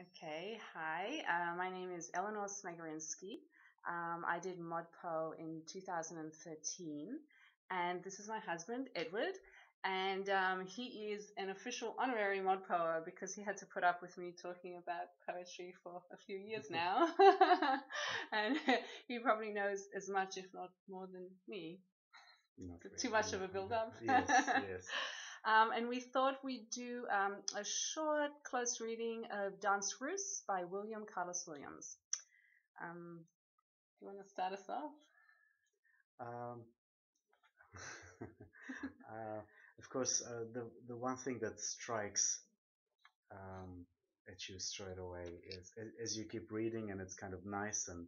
Okay, hi. My name is Eleanor Smagorinsky. I did ModPo in 2013, and this is my husband, Edward. And he is an official honorary ModPoer because he had to put up with me talking about poetry for a few years now. And he probably knows as much, if not more, than me. Not Too really, much no. of a build-up. Yes, yes. And we thought we'd do a short, close reading of Danse Russe by William Carlos Williams. Do you want to start us off? Um, uh, of course, the one thing that strikes at you straight away is as you keep reading, and it's kind of nice and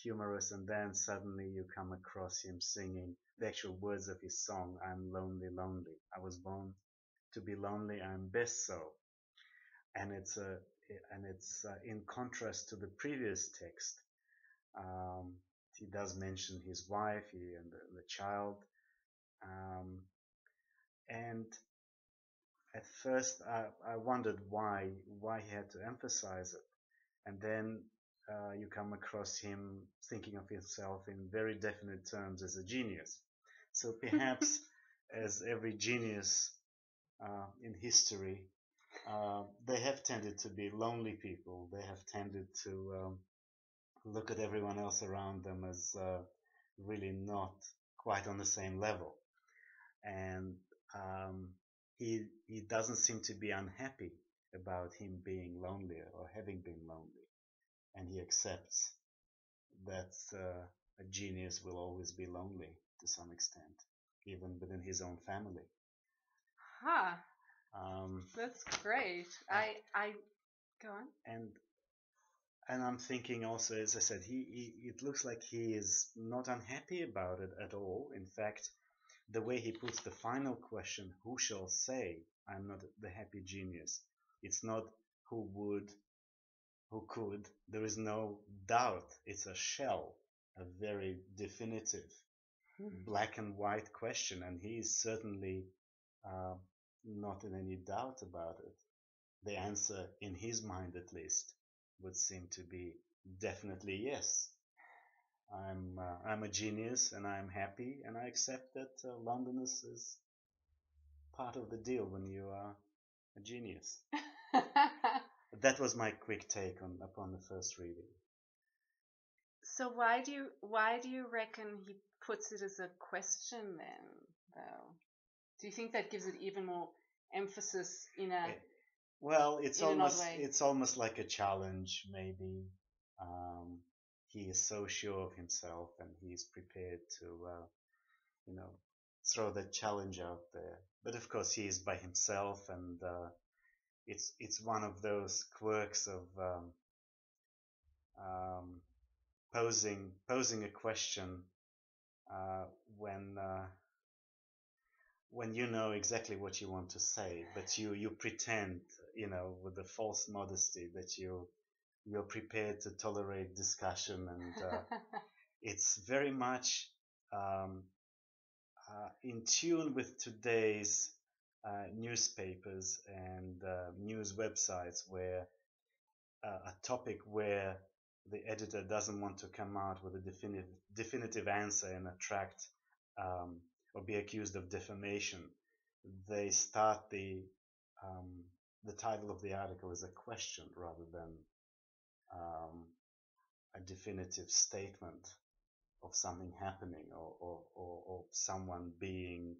humorous, and then suddenly you come across him singing the actual words of his song, "I'm lonely, lonely. I was born to be lonely. I'm best so." And it's in contrast to the previous text. Um, he does mention his wife and the child, um, and at first I wondered why he had to emphasize it, and then you come across him thinking of himself in very definite terms as a genius. So perhaps, as every genius in history, they have tended to be lonely people. They have tended to look at everyone else around them as really not quite on the same level. And um, he doesn't seem to be unhappy about him being lonely or having been lonely, and he accepts that a genius will always be lonely to some extent, even within his own family. Huh, Um, that's great. I go on. and and I'm thinking also, as I said, he it looks like he is not unhappy about it at all. In fact, the way he puts the final question, who shall say I'm not the happy genius? It's not who would, who could. There is no doubt. It's a shell, a very definitive black and white question, and he is certainly uh, not in any doubt about it. The answer, in his mind at least, would seem to be definitely yes. I'm a genius, and I'm happy, and I accept that Londoners is part of the deal when you are a genius. That was my quick take on upon the first reading. So why do you reckon he puts it as a question then, though? Do you think that gives it even more emphasis Well, in an odd way? it's almost like a challenge, maybe. Um, he is so sure of himself, and he is prepared to, you know, throw that challenge out there. But of course, he is by himself, and it's one of those quirks of um, posing a question uh, when uh, when you know exactly what you want to say, but you pretend, with the false modesty that you're prepared to tolerate discussion, and it's very much um, in tune with today's newspapers and news websites, where a topic where the editor doesn't want to come out with a definitive answer and attract um, or be accused of defamation, they start the title of the article as a question rather than um, a definitive statement of something happening, or someone being,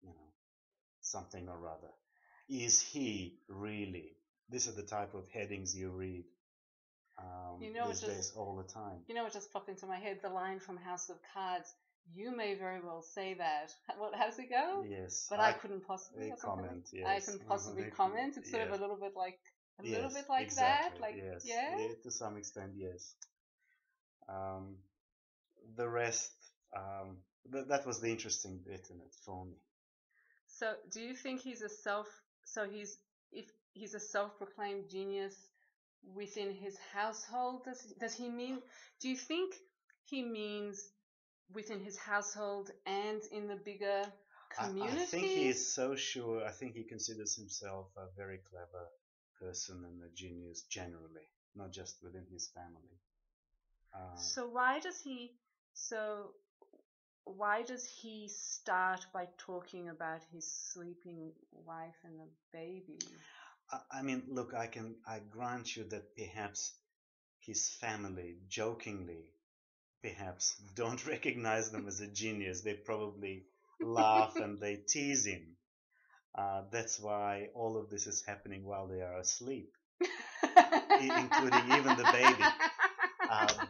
you know, something or other. Is he really? These are the type of headings you read these days all the time. What just popped into my head? The line from House of Cards. You may very well say that. How does it go? Yes, But I couldn't possibly, or something comment. like I Yes, couldn't possibly they comment. It's sort of yes, a little bit like yes, that. exactly. Like, Yes, yeah. to some extent, yes. Um, the rest, that was the interesting bit in it for me. So, do you think he's a self? So if he's a self-proclaimed genius within his household, does he mean? Do you think he means within his household and in the bigger community? I think he is so sure. I think he considers himself very clever, person and a genius generally, not just within his family. So why does he? So why does he start by talking about his sleeping wife and the baby? I mean, look, I grant you that perhaps his family jokingly perhaps don't recognize them as a genius. They probably laugh and they tease him. That's why all of this is happening while they are asleep, including even the baby.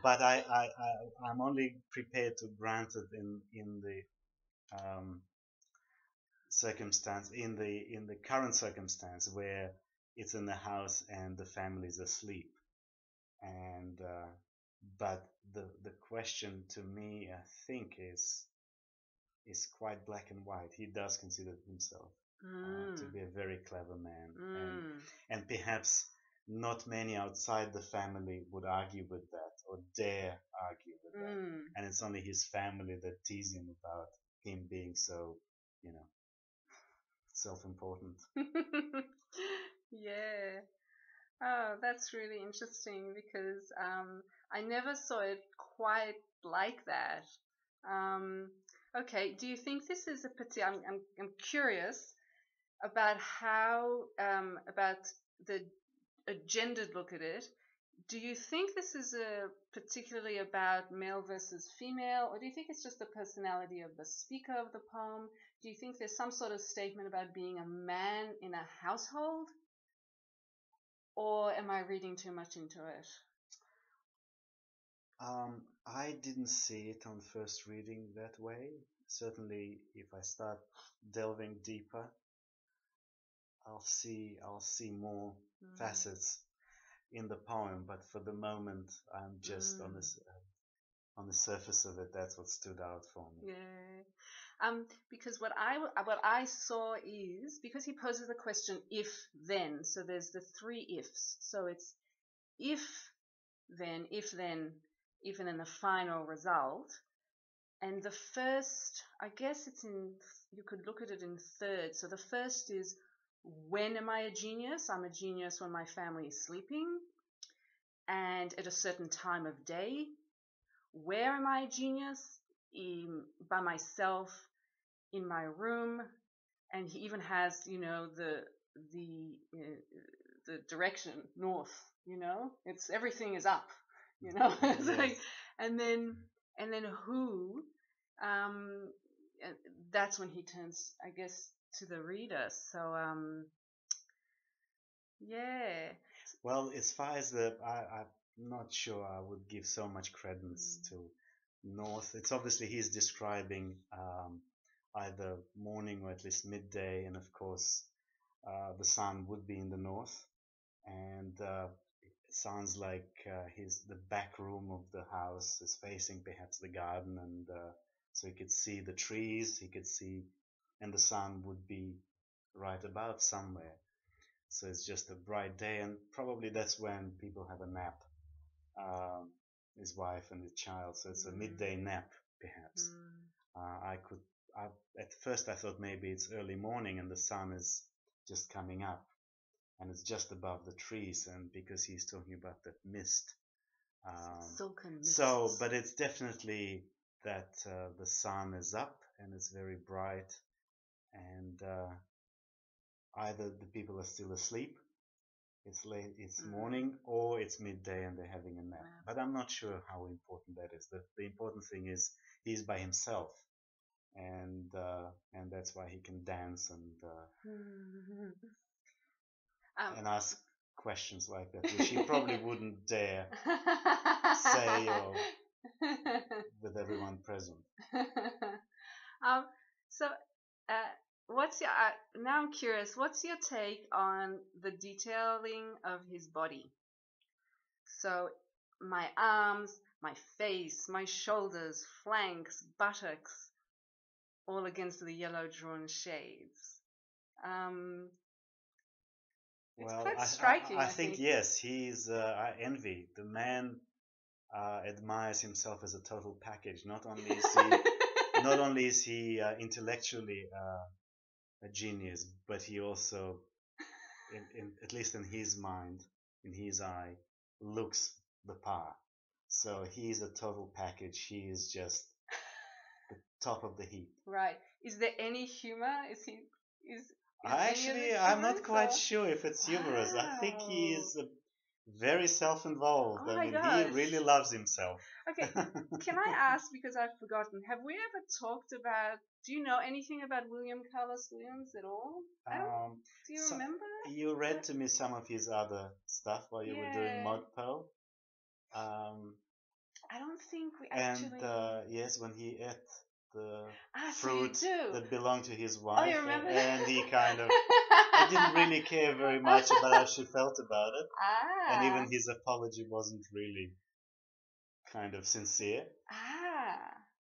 But I'm only prepared to grant it in the circumstance, in the current circumstance where it's in the house and the family is asleep. And but the question to me, I think, is quite black and white. He does consider himself to be a very clever man, and perhaps not many outside the family would argue with that or dare argue with that. And it's only his family that tease him about him being so, self-important. Yeah. Oh, that's really interesting because I never saw it quite like that. Okay, do you think this is a particular? I'm curious about how about the a gendered look at it. Do you think this is particularly about male versus female, or do you think it's just the personality of the speaker of the poem? Do you think there's some sort of statement about being a man in a household? Or am I reading too much into it? I didn't see it on first reading that way. Certainly, if I start delving deeper, I'll see more facets in the poem. But for the moment, I'm just on the surface of it. That's what stood out for me. Yeah. Because what I saw is, because he poses the question if then, so there's the three ifs. So it's if then, even in the final result. And the first, I guess you could look at it in third. So the first is, when am I a genius? I'm a genius when my family is sleeping and at a certain time of day. Where am I a genius? By myself in my room. And he even has, the direction north. It's everything is up. It's Yes. like, and then who? That's when he turns, I guess, to the reader. So yeah. Well, as far as I'm not sure I would give so much credence to north. It's obviously he's describing either morning or at least midday, and of course the sun would be in the north, and it sounds like the back room of the house is facing perhaps the garden, and so he could see the trees, and the sun would be right above somewhere. So it's just a bright day, and probably that's when people have a nap, um, his wife and his child. So it's a midday nap, perhaps. At first I thought maybe it's early morning and the sun is just coming up, and it's just above the trees, and because he's talking about that mist. Silken mist. So, but it's definitely that the sun is up and it's very bright, and either the people are still asleep, it's late, it's morning, or it's midday and they're having a nap. But I'm not sure how important that is. The important thing is he's by himself, and that's why he can dance and ask questions like that, which he probably wouldn't dare say or with everyone present. So, what's your now I'm curious. What's your take on the detailing of his body? So, my arms, my face, my shoulders, flanks, buttocks, all against the yellow drawn shades. It's quite striking. I think yes, I envy the man. Admires himself as a total package. Not only is he intellectually a genius, but he also at least in his mind, in his eye, looks the part. So he is a total package. He is just top of the heap. Right. Is there any humor? Is any of it I'm not humorous quite or? sure if it's humorous. I think he Wow. is very Oh self-involved. I my mean, he gosh. really loves himself. Okay, can I ask, because I've forgotten, have we ever talked about, do you know anything about William Carlos Williams at all? I don't, Um, do you so remember you read that? to me some of his other stuff while you were doing Yeah, ModPo. Um, I don't think we and actually. yes, when he ate the Ah, so you fruit do. that belonged to his Oh, you wife, remember and he kind of, I didn't that? really care very much about how she felt about it, and Ah, even his apology wasn't really kind of sincere.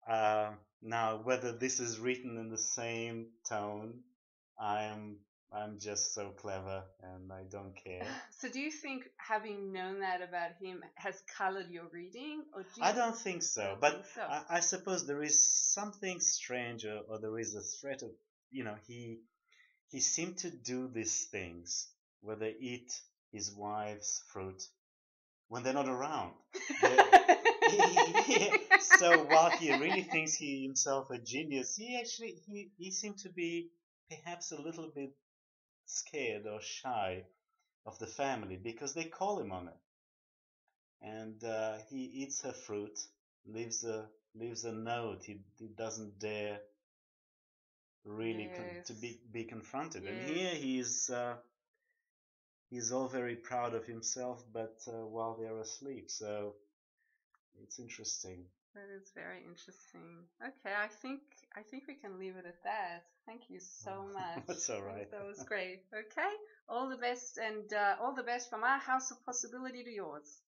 ah. Now, whether this is written in the same tone, I'm I'm just so clever and I don't care. So do you think having known that about him has colored your reading, or do I you? don't think You so, don't but think so? I suppose there is something strange, or there is a threat of, he seemed to do these things where they eat his wife's fruit when they're not around. So while he really thinks he himself a genius, he seemed to be perhaps a little bit scared or shy of the family because they call him on it, and he eats her fruit, leaves a note. He doesn't dare really Yes, to be confronted. And yes. here he's all very proud of himself, but while they're asleep, so it's interesting. That is very interesting. Okay, I think we can leave it at that. Thank you so much. That's all right. That was great. Okay, all the best, and all the best from our house of possibility to yours.